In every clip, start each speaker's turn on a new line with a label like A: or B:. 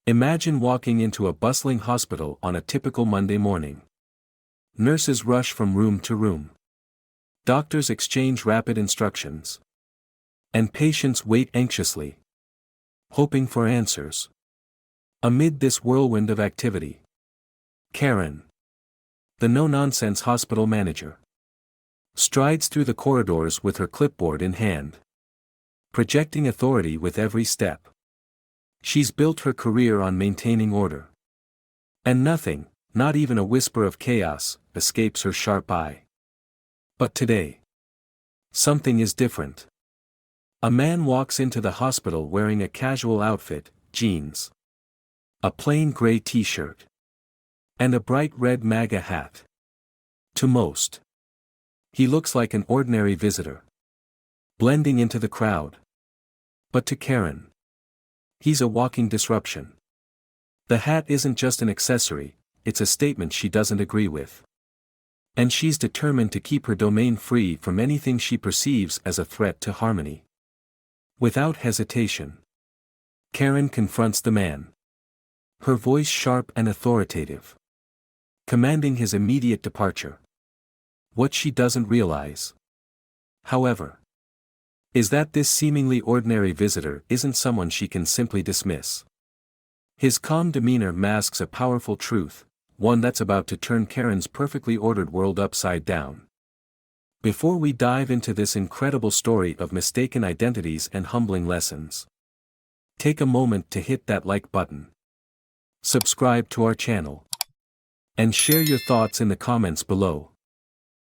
A: Imagine walking into a bustling hospital on a typical Monday morning. Nurses rush from room to room. Doctors exchange rapid instructions. And patients wait anxiously, hoping for answers. Amid this whirlwind of activity, Karen, the no-nonsense hospital manager, strides through the corridors with her clipboard in hand, projecting authority with every step. She's built her career on maintaining order. And nothing, not even a whisper of chaos, escapes her sharp eye. But today, something is different. A man walks into the hospital wearing a casual outfit, jeans, a plain gray t-shirt, and a bright red MAGA hat. To most, he looks like an ordinary visitor, blending into the crowd. But to Karen, he's a walking disruption. The hat isn't just an accessory, it's a statement she doesn't agree with. And she's determined to keep her domain free from anything she perceives as a threat to harmony. Without hesitation, Karen confronts the man, her voice sharp and authoritative, commanding his immediate departure. What she doesn't realize, however, is that this seemingly ordinary visitor isn't someone she can simply dismiss. His calm demeanor masks a powerful truth, one that's about to turn Karen's perfectly ordered world upside down. Before we dive into this incredible story of mistaken identities and humbling lessons, take a moment to hit that like button, subscribe to our channel, and share your thoughts in the comments below.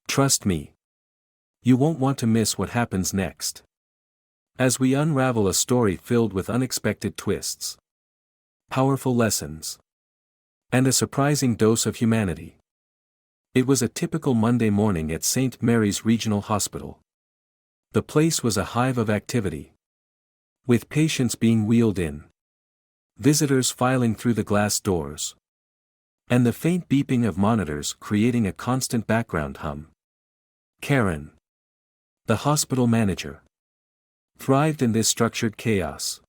A: Trust me, you won't want to miss what happens next, as we unravel a story filled with unexpected twists, powerful lessons, and a surprising dose of humanity. It was a typical Monday morning at St. Mary's Regional Hospital. The place was a hive of activity, with patients being wheeled in, visitors filing through the glass doors, and the faint beeping of monitors creating a constant background hum. Karen, the hospital manager, thrived in this structured chaos.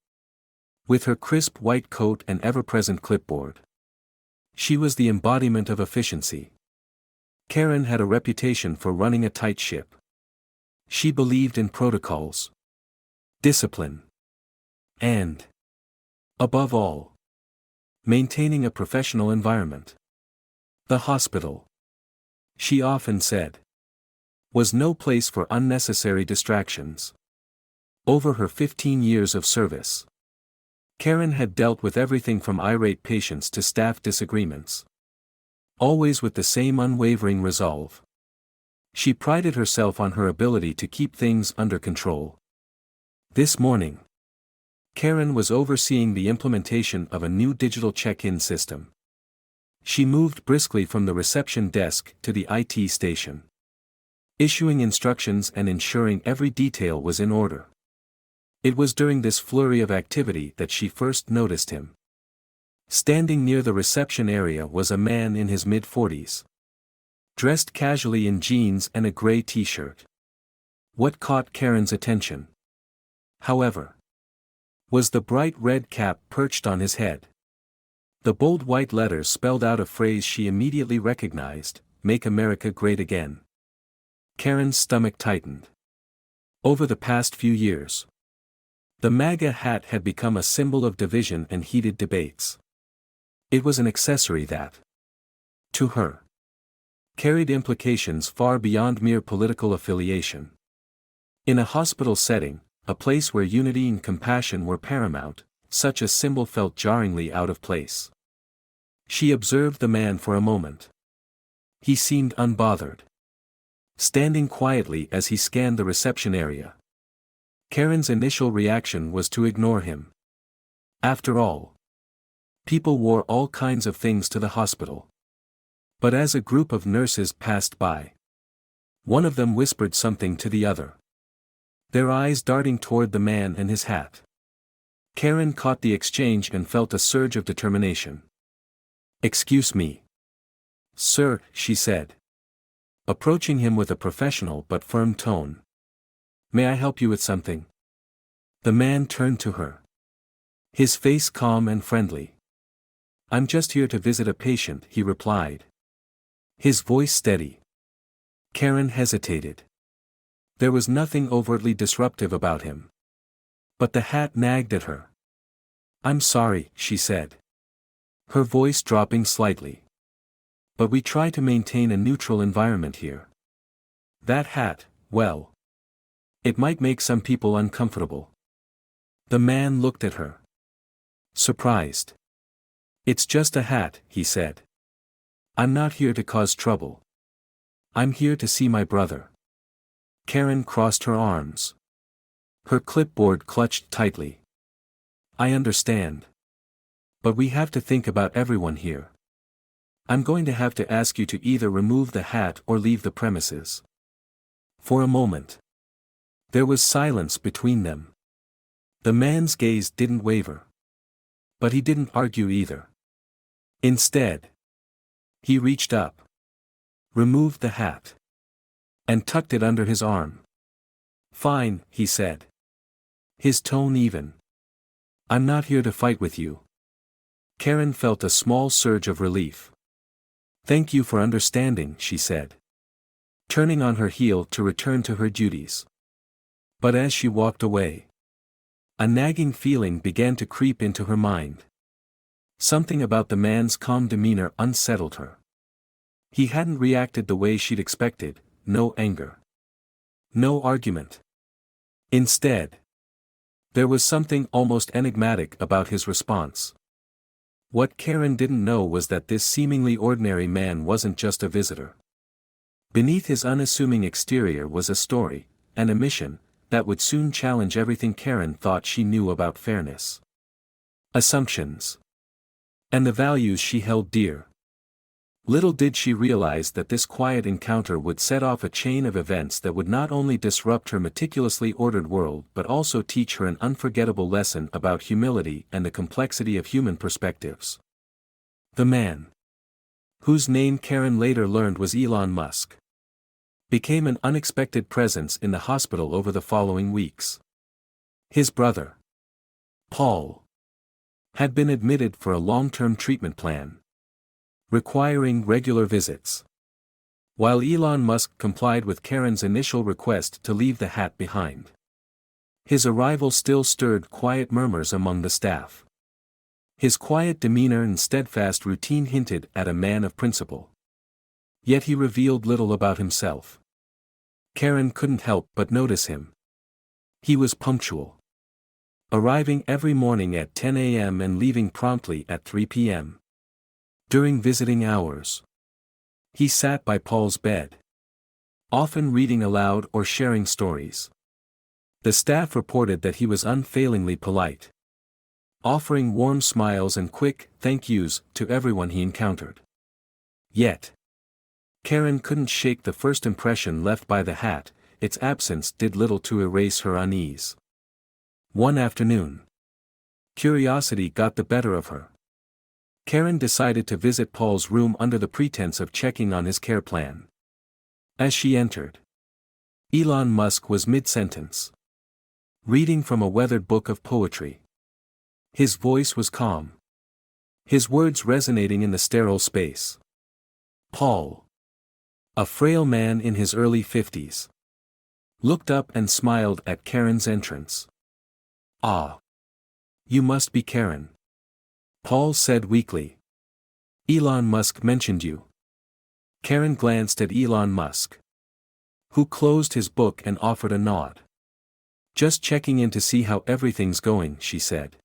A: With her crisp white coat and ever-present clipboard, she was the embodiment of efficiency. Karen had a reputation for running a tight ship. She believed in protocols, discipline, and, above all, maintaining a professional environment. The hospital, she often said, was no place for unnecessary distractions. Over her 15 years of service, Karen had dealt with everything from irate patients to staff disagreements, always with the same unwavering resolve. She prided herself on her ability to keep things under control. This morning, Karen was overseeing the implementation of a new digital check-in system. She moved briskly from the reception desk to the IT station, issuing instructions and ensuring every detail was in order. It was during this flurry of activity that she first noticed him. Standing near the reception area was a man in his mid-40s, dressed casually in jeans and a gray t-shirt. What caught Karen's attention, however, was the bright red cap perched on his head. The bold white letters spelled out a phrase she immediately recognized: "Make America Great Again." Karen's stomach tightened. Over the past few years, the MAGA hat had become a symbol of division and heated debates. It was an accessory that, to her, carried implications far beyond mere political affiliation. In a hospital setting, a place where unity and compassion were paramount, such a symbol felt jarringly out of place. She observed the man for a moment. He seemed unbothered, standing quietly as he scanned the reception area. Karen's initial reaction was to ignore him. After all, people wore all kinds of things to the hospital. But as a group of nurses passed by, one of them whispered something to the other, their eyes darting toward the man and his hat. Karen caught the exchange and felt a surge of determination. "Excuse me, sir," she said, approaching him with a professional but firm tone. "May I help you with something?" The man turned to her, his face calm and friendly. I'm just here to visit a patient, he replied. His voice steady. Karen hesitated. There was nothing overtly disruptive about him. But the hat nagged at her. I'm sorry, she said. Her voice dropping slightly. But we try to maintain a neutral environment here. That hat, well. It might make some people uncomfortable. The man looked at her. Surprised. It's just a hat, he said. I'm not here to cause trouble. I'm here to see my brother. Karen crossed her arms. Her clipboard clutched tightly. I understand. But we have to think about everyone here. I'm going to have to ask you to either remove the hat or leave the premises. For a moment. There was silence between them. The man's gaze didn't waver. But he didn't argue either. Instead, he reached up, removed the hat, and tucked it under his arm. Fine, he said. His tone even. I'm not here to fight with you. Karen felt a small surge of relief. Thank you for understanding, she said. Turning on her heel to return to her duties. But as she walked away, a nagging feeling began to creep into her mind. Something about the man's calm demeanor unsettled her. He hadn't reacted the way she'd expected, no anger. No argument. Instead, there was something almost enigmatic about his response. What Karen didn't know was that this seemingly ordinary man wasn't just a visitor. Beneath his unassuming exterior was a story, and a mission, that would soon challenge everything Karen thought she knew about fairness. Assumptions. And the values she held dear. Little did she realize that this quiet encounter would set off a chain of events that would not only disrupt her meticulously ordered world but also teach her an unforgettable lesson about humility and the complexity of human perspectives. The man, whose name Karen later learned was Elon Musk, became an unexpected presence in the hospital over the following weeks. His brother, Paul, had been admitted for a long-term treatment plan, requiring regular visits. While Elon Musk complied with Karen's initial request to leave the hat behind, his arrival still stirred quiet murmurs among the staff. His quiet demeanor and steadfast routine hinted at a man of principle. Yet he revealed little about himself. Karen couldn't help but notice him. He was punctual, arriving every morning at 10 a.m. and leaving promptly at 3 p.m. During visiting hours, he sat by Paul's bed, often reading aloud or sharing stories. The staff reported that he was unfailingly polite, offering warm smiles and quick thank yous to everyone he encountered. Yet, Karen couldn't shake the first impression left by the hat. Its absence did little to erase her unease. One afternoon, curiosity got the better of her. Karen decided to visit Paul's room under the pretense of checking on his care plan. As she entered, Elon Musk was mid-sentence, reading from a weathered book of poetry. His voice was calm, his words resonating in the sterile space. Paul, a frail man in his early 50s, looked up and smiled at Karen's entrance. Ah. You must be Karen. Paul said weakly. Elon Musk mentioned you. Karen glanced at Elon Musk, who closed his book and offered a nod. Just checking in to see how everything's going, she said.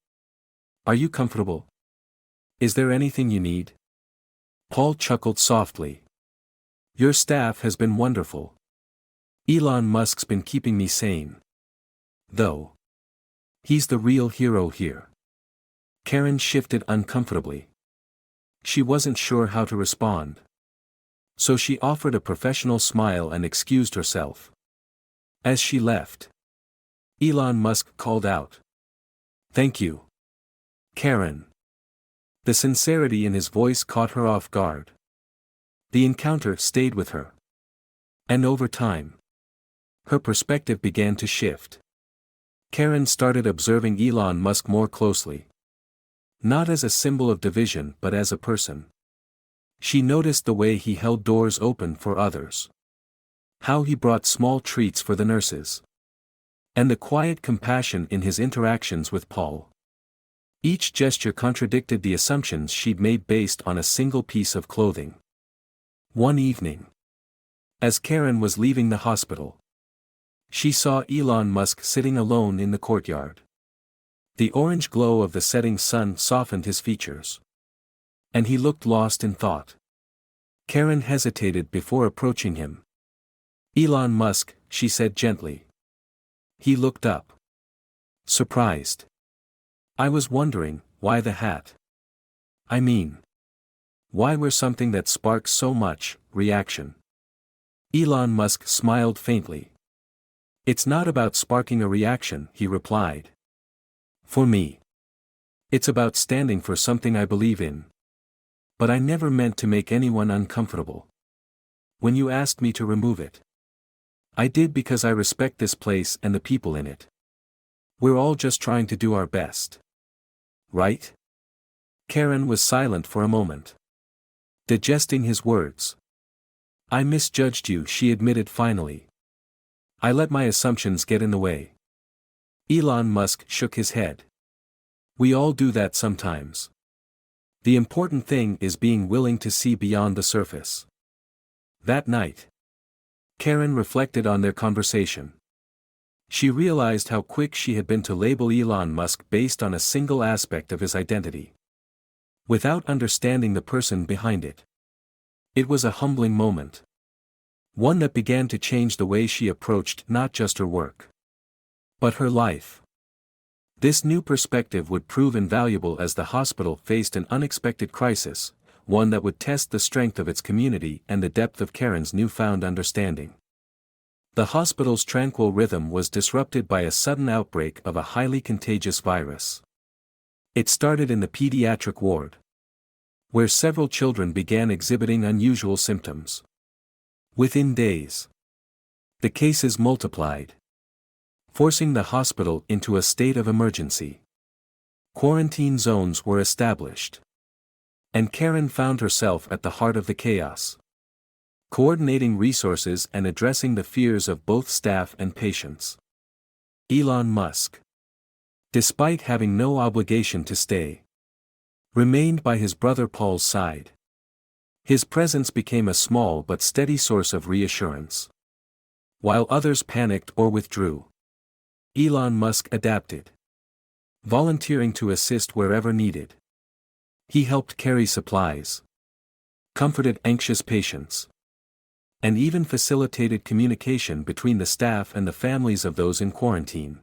A: Are you comfortable? Is there anything you need? Paul chuckled softly. Your staff has been wonderful. Elon Musk's been keeping me sane. Though, he's the real hero here. Karen shifted uncomfortably. She wasn't sure how to respond. So she offered a professional smile and excused herself. As she left, Elon Musk called out, "Thank you, Karen." The sincerity in his voice caught her off guard. The encounter stayed with her. And over time, her perspective began to shift. Karen started observing Elon Musk more closely. Not as a symbol of division but as a person. She noticed the way he held doors open for others. How he brought small treats for the nurses. And the quiet compassion in his interactions with Paul. Each gesture contradicted the assumptions she'd made based on a single piece of clothing. One evening, as Karen was leaving the hospital, she saw Elon Musk sitting alone in the courtyard. The orange glow of the setting sun softened his features. And he looked lost in thought. Karen hesitated before approaching him. "Elon Musk," she said gently. He looked up. Surprised. "I was wondering, why the hat? I mean, why wear something that sparks so much reaction?" Elon Musk smiled faintly. "It's not about sparking a reaction," he replied. "For me, it's about standing for something I believe in. But I never meant to make anyone uncomfortable. When you asked me to remove it, I did because I respect this place and the people in it. We're all just trying to do our best. Right?" Karen was silent for a moment, digesting his words. "I misjudged you," she admitted finally. "I let my assumptions get in the way." Elon Musk shook his head. "We all do that sometimes. The important thing is being willing to see beyond the surface." That night, Karen reflected on their conversation. She realized how quick she had been to label Elon Musk based on a single aspect of his identity, without understanding the person behind it. It was a humbling moment. One that began to change the way she approached not just her work, but her life. This new perspective would prove invaluable as the hospital faced an unexpected crisis, one that would test the strength of its community and the depth of Karen's newfound understanding. The hospital's tranquil rhythm was disrupted by a sudden outbreak of a highly contagious virus. It started in the pediatric ward, where several children began exhibiting unusual symptoms. Within days, the cases multiplied, forcing the hospital into a state of emergency. Quarantine zones were established, and Karen found herself at the heart of the chaos, coordinating resources and addressing the fears of both staff and patients. Elon Musk, despite having no obligation to stay, remained by his brother Paul's side. His presence became a small but steady source of reassurance. While others panicked or withdrew, Elon Musk adapted, volunteering to assist wherever needed. He helped carry supplies, comforted anxious patients, and even facilitated communication between the staff and the families of those in quarantine.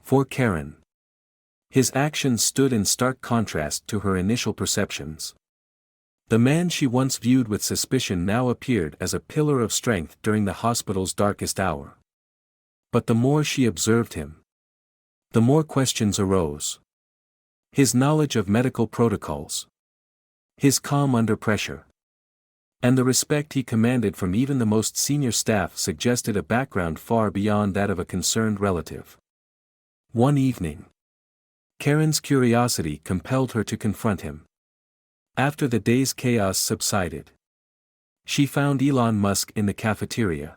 A: For Karen, his actions stood in stark contrast to her initial perceptions. The man she once viewed with suspicion now appeared as a pillar of strength during the hospital's darkest hour. But the more she observed him, the more questions arose. His knowledge of medical protocols, his calm under pressure, and the respect he commanded from even the most senior staff suggested a background far beyond that of a concerned relative. One evening, Karen's curiosity compelled her to confront him. After the day's chaos subsided, she found Elon Musk in the cafeteria,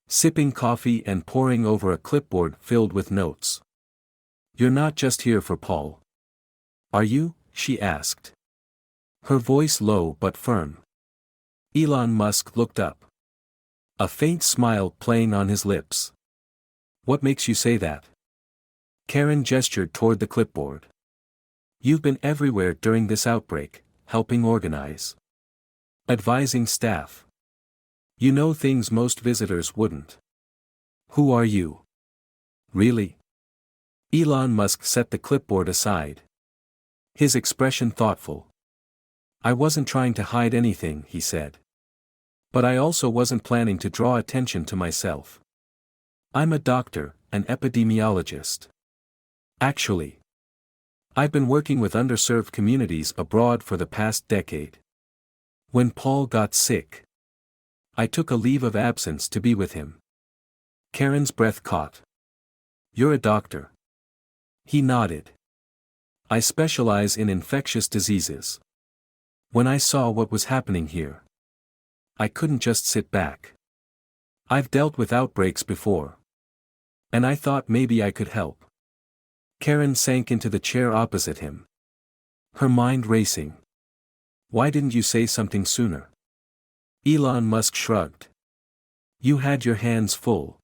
A: sipping coffee and poring over a clipboard filled with notes. "You're not just here for Paul, are you?" she asked, her voice low but firm. Elon Musk looked up, a faint smile playing on his lips. "What makes you say that?" Karen gestured toward the clipboard. "You've been everywhere during this outbreak, helping organize, advising staff. You know things most visitors wouldn't. Who are you? Really?" Elon Musk set the clipboard aside, his expression thoughtful. "I wasn't trying to hide anything," he said. "But I also wasn't planning to draw attention to myself. I'm a doctor, an epidemiologist. Actually, I've been working with underserved communities abroad for the past decade. When Paul got sick, I took a leave of absence to be with him." Karen's breath caught. "You're a doctor?" He nodded. I specialize in infectious diseases. When I saw what was happening here, I couldn't just sit back. I've dealt with outbreaks before. And I thought maybe I could help. Karen sank into the chair opposite him, her mind racing. Why didn't you say something sooner? Elon Musk shrugged. You had your hands full.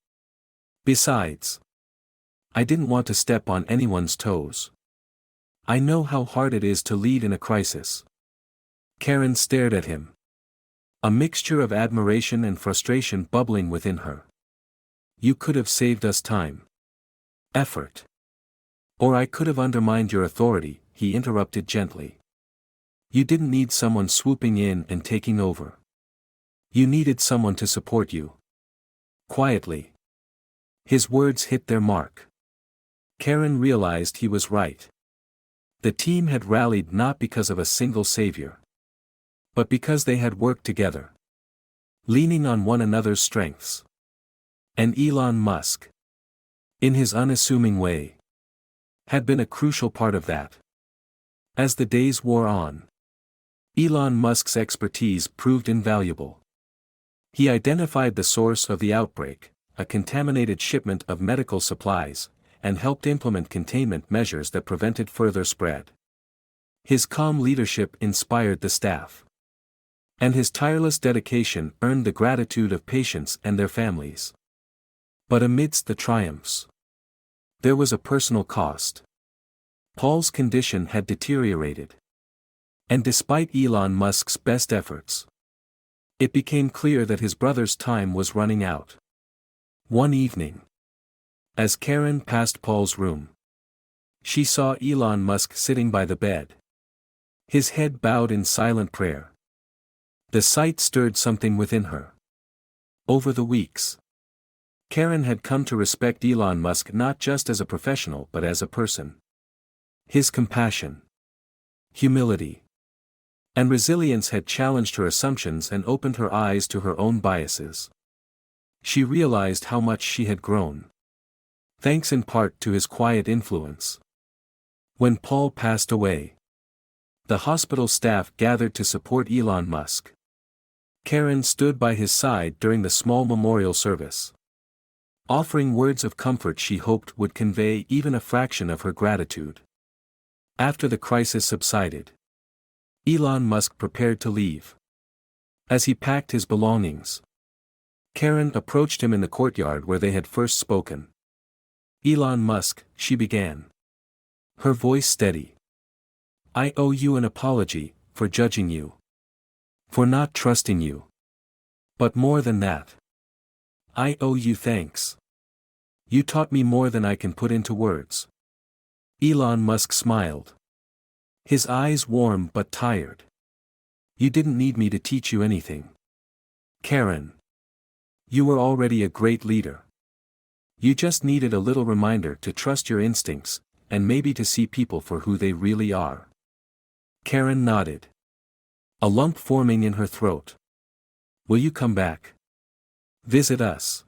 A: Besides, I didn't want to step on anyone's toes. I know how hard it is to lead in a crisis. Karen stared at him, a mixture of admiration and frustration bubbling within her. You could have saved us time. Effort. Or I could have undermined your authority, he interrupted gently. You didn't need someone swooping in and taking over. You needed someone to support you. Quietly. His words hit their mark. Karen realized he was right. The team had rallied not because of a single savior, but because they had worked together, leaning on one another's strengths. And Elon Musk, in his unassuming way, had been a crucial part of that. As the days wore on, Elon Musk's expertise proved invaluable. He identified the source of the outbreak, a contaminated shipment of medical supplies, and helped implement containment measures that prevented further spread. His calm leadership inspired the staff. And his tireless dedication earned the gratitude of patients and their families. But amidst the triumphs, there was a personal cost. Paul's condition had deteriorated. And despite Elon Musk's best efforts, it became clear that his brother's time was running out. One evening, as Karen passed Paul's room, she saw Elon Musk sitting by the bed, his head bowed in silent prayer. The sight stirred something within her. Over the weeks, Karen had come to respect Elon Musk not just as a professional but as a person. His compassion, humility, and resilience had challenged her assumptions and opened her eyes to her own biases. She realized how much she had grown, thanks in part to his quiet influence. When Paul passed away, the hospital staff gathered to support Elon Musk. Karen stood by his side during the small memorial service, offering words of comfort she hoped would convey even a fraction of her gratitude. After the crisis subsided, Elon Musk prepared to leave. As he packed his belongings, Karen approached him in the courtyard where they had first spoken. Elon Musk, she began, her voice steady. I owe you an apology, for judging you. For not trusting you. But more than that, I owe you thanks. You taught me more than I can put into words. Elon Musk smiled, his eyes warm but tired. You didn't need me to teach you anything, Karen. You were already a great leader. You just needed a little reminder to trust your instincts, and maybe to see people for who they really are. Karen nodded, a lump forming in her throat. Will you come back? Visit us?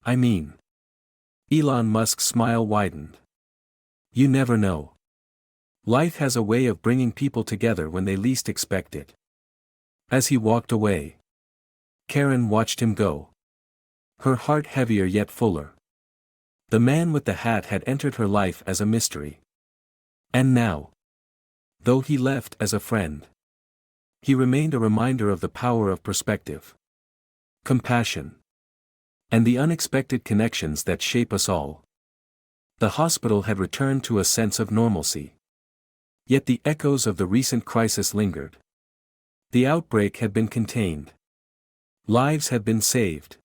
A: I mean. Elon Musk's smile widened. You never know. Life has a way of bringing people together when they least expect it. As he walked away, Karen watched him go, her heart heavier yet fuller. The man with the hat had entered her life as a mystery. And now, though he left as a friend, he remained a reminder of the power of perspective, compassion, and the unexpected connections that shape us all. The hospital had returned to a sense of normalcy. Yet the echoes of the recent crisis lingered. The outbreak had been contained. Lives had been saved.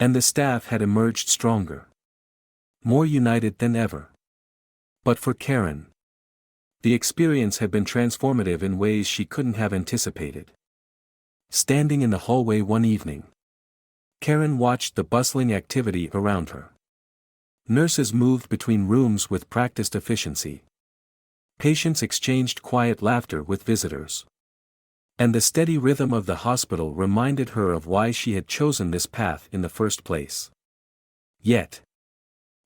A: And the staff had emerged stronger, more united than ever. But for Karen, the experience had been transformative in ways she couldn't have anticipated. Standing in the hallway one evening, Karen watched the bustling activity around her. Nurses moved between rooms with practiced efficiency. Patients exchanged quiet laughter with visitors. And the steady rhythm of the hospital reminded her of why she had chosen this path in the first place. Yet,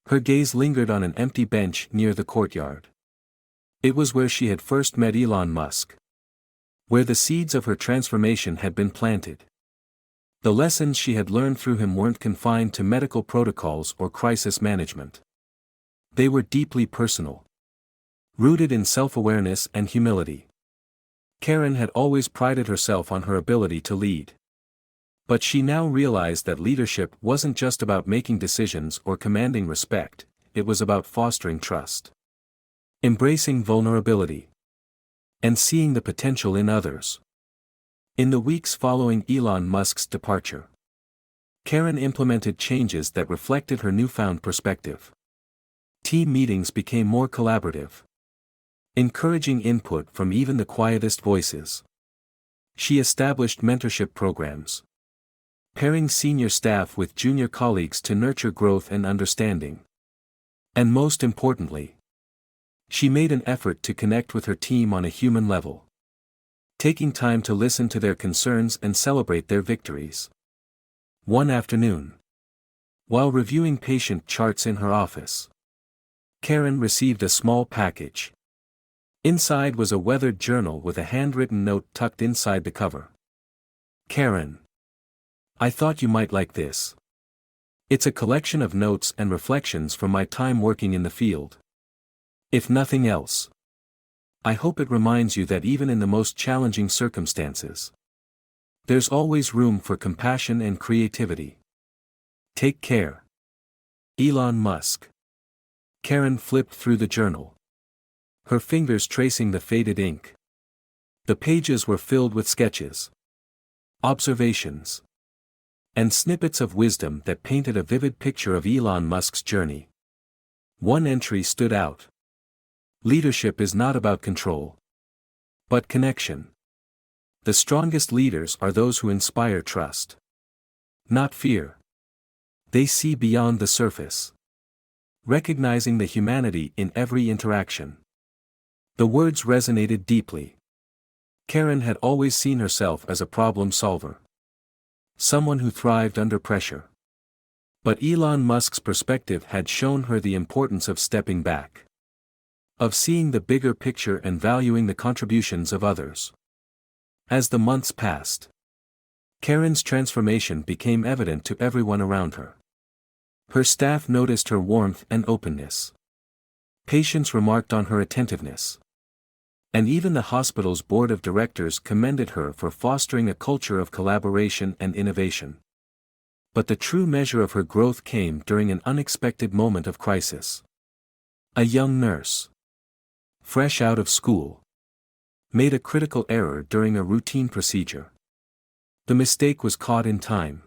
A: her gaze lingered on an empty bench near the courtyard. It was where she had first met Elon Musk. Where the seeds of her transformation had been planted. The lessons she had learned through him weren't confined to medical protocols or crisis management. They were deeply personal. Rooted in self-awareness and humility. Karen had always prided herself on her ability to lead. But she now realized that leadership wasn't just about making decisions or commanding respect, it was about fostering trust. Embracing vulnerability. And seeing the potential in others. In the weeks following Elon Musk's departure, Karen implemented changes that reflected her newfound perspective. Team meetings became more collaborative, encouraging input from even the quietest voices. She established mentorship programs, pairing senior staff with junior colleagues to nurture growth and understanding. And most importantly, she made an effort to connect with her team on a human level. Taking time to listen to their concerns and celebrate their victories. One afternoon, while reviewing patient charts in her office, Karen received a small package. Inside was a weathered journal with a handwritten note tucked inside the cover. Karen, I thought you might like this. It's a collection of notes and reflections from my time working in the field. If nothing else, I hope it reminds you that even in the most challenging circumstances, there's always room for compassion and creativity. Take care. Elon Musk. Karen flipped through the journal, her fingers tracing the faded ink. The pages were filled with sketches, observations, and snippets of wisdom that painted a vivid picture of Elon Musk's journey. One entry stood out. Leadership is not about control, but connection. The strongest leaders are those who inspire trust, not fear. They see beyond the surface, recognizing the humanity in every interaction. The words resonated deeply. Karen had always seen herself as a problem solver, someone who thrived under pressure. But Elon Musk's perspective had shown her the importance of stepping back, of seeing the bigger picture and valuing the contributions of others. As the months passed, Karen's transformation became evident to everyone around her. Her staff noticed her warmth and openness. Patients remarked on her attentiveness. And even the hospital's board of directors commended her for fostering a culture of collaboration and innovation. But the true measure of her growth came during an unexpected moment of crisis. A young nurse, fresh out of school, made a critical error during a routine procedure. The mistake was caught in time.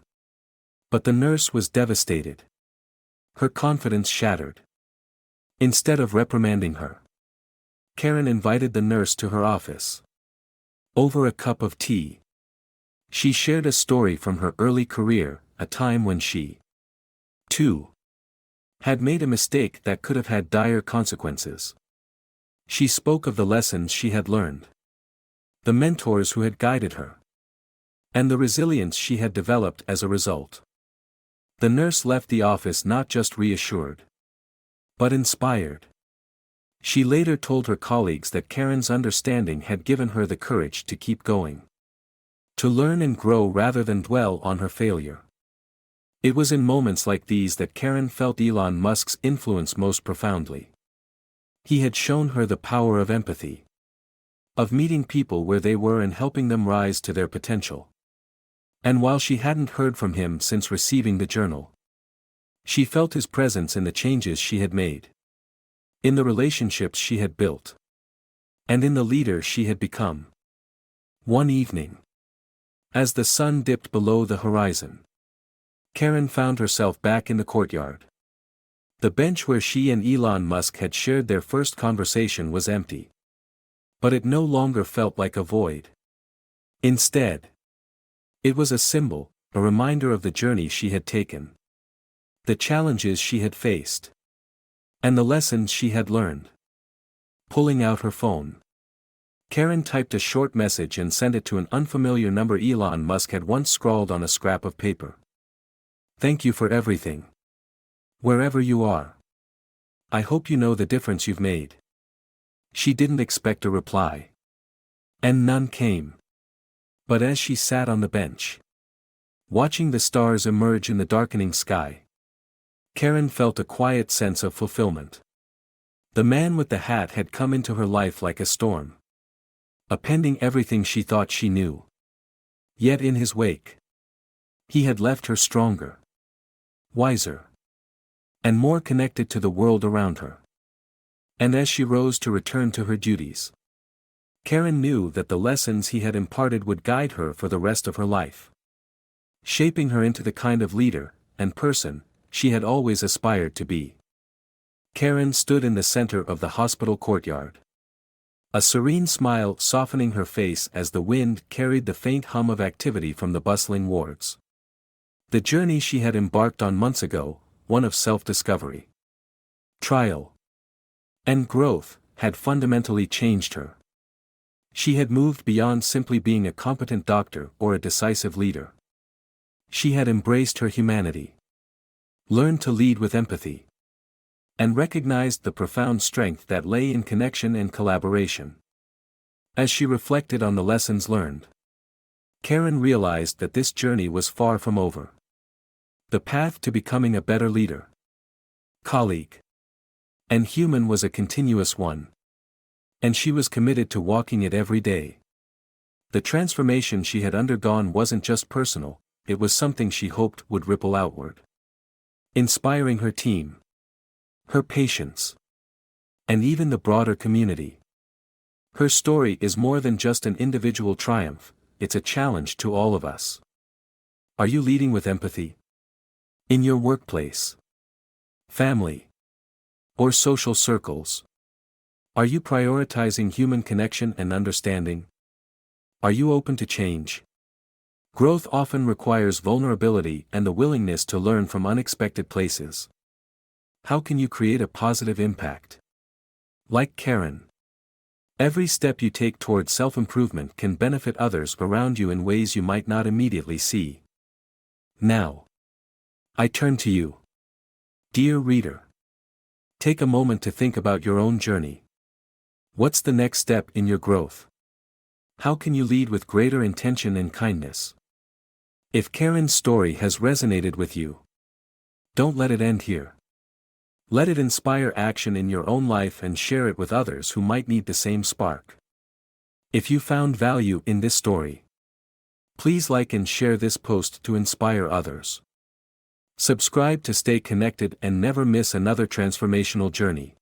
A: But the nurse was devastated. Her confidence shattered. Instead of reprimanding her, Karen invited the nurse to her office. Over a cup of tea, she shared a story from her early career, a time when she, too, had made a mistake that could have had dire consequences. She spoke of the lessons she had learned, the mentors who had guided her, and the resilience she had developed as a result. The nurse left the office not just reassured, but inspired. She later told her colleagues that Karen's understanding had given her the courage to keep going, to learn and grow rather than dwell on her failure. It was in moments like these that Karen felt Elon Musk's influence most profoundly. He had shown her the power of empathy, of meeting people where they were and helping them rise to their potential. And while she hadn't heard from him since receiving the journal, she felt his presence in the changes she had made, in the relationships she had built, and in the leader she had become. One evening, as the sun dipped below the horizon, Karen found herself back in the courtyard. The bench where she and Elon Musk had shared their first conversation was empty. But it no longer felt like a void. Instead, it was a symbol, a reminder of the journey she had taken, the challenges she had faced, and the lessons she had learned. Pulling out her phone, Karen typed a short message and sent it to an unfamiliar number Elon Musk had once scrawled on a scrap of paper. "Thank you for everything. Wherever you are. I hope you know the difference you've made." She didn't expect a reply. And none came. But as she sat on the bench, watching the stars emerge in the darkening sky, Karen felt a quiet sense of fulfillment. The man with the hat had come into her life like a storm, appending everything she thought she knew. Yet in his wake, he had left her stronger, wiser, and more connected to the world around her. And as she rose to return to her duties, Karen knew that the lessons he had imparted would guide her for the rest of her life, shaping her into the kind of leader and person she had always aspired to be. Karen stood in the center of the hospital courtyard, a serene smile softening her face as the wind carried the faint hum of activity from the bustling wards. The journey she had embarked on months ago, one of self-discovery, trial, and growth, had fundamentally changed her. She had moved beyond simply being a competent doctor or a decisive leader. She had embraced her humanity, learned to lead with empathy, and recognized the profound strength that lay in connection and collaboration. As she reflected on the lessons learned, Karen realized that this journey was far from over. The path to becoming a better leader, colleague, and human was a continuous one, and she was committed to walking it every day. The transformation she had undergone wasn't just personal, it was something she hoped would ripple outward, inspiring her team, her patients, and even the broader community. Her story is more than just an individual triumph, it's a challenge to all of us. Are you leading with empathy? In your workplace, family, or social circles? Are you prioritizing human connection and understanding? Are you open to change? Growth often requires vulnerability and the willingness to learn from unexpected places. How can you create a positive impact? Like Karen, every step you take towards self-improvement can benefit others around you in ways you might not immediately see. Now, I turn to you, dear reader. Take a moment to think about your own journey. What's the next step in your growth? How can you lead with greater intention and kindness? If Karen's story has resonated with you, don't let it end here. Let it inspire action in your own life and share it with others who might need the same spark. If you found value in this story, please like and share this post to inspire others. Subscribe to stay connected and never miss another transformational journey.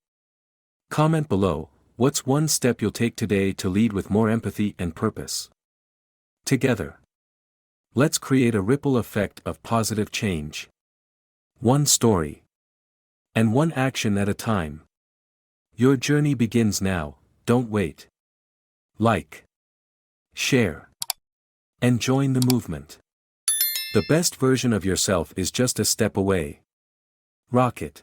A: Comment below, what's one step you'll take today to lead with more empathy and purpose? Together, let's create a ripple effect of positive change. One story, and one action at a time. Your journey begins now, don't wait. Like, share, and join the movement. The best version of yourself is just a step away. Rock it.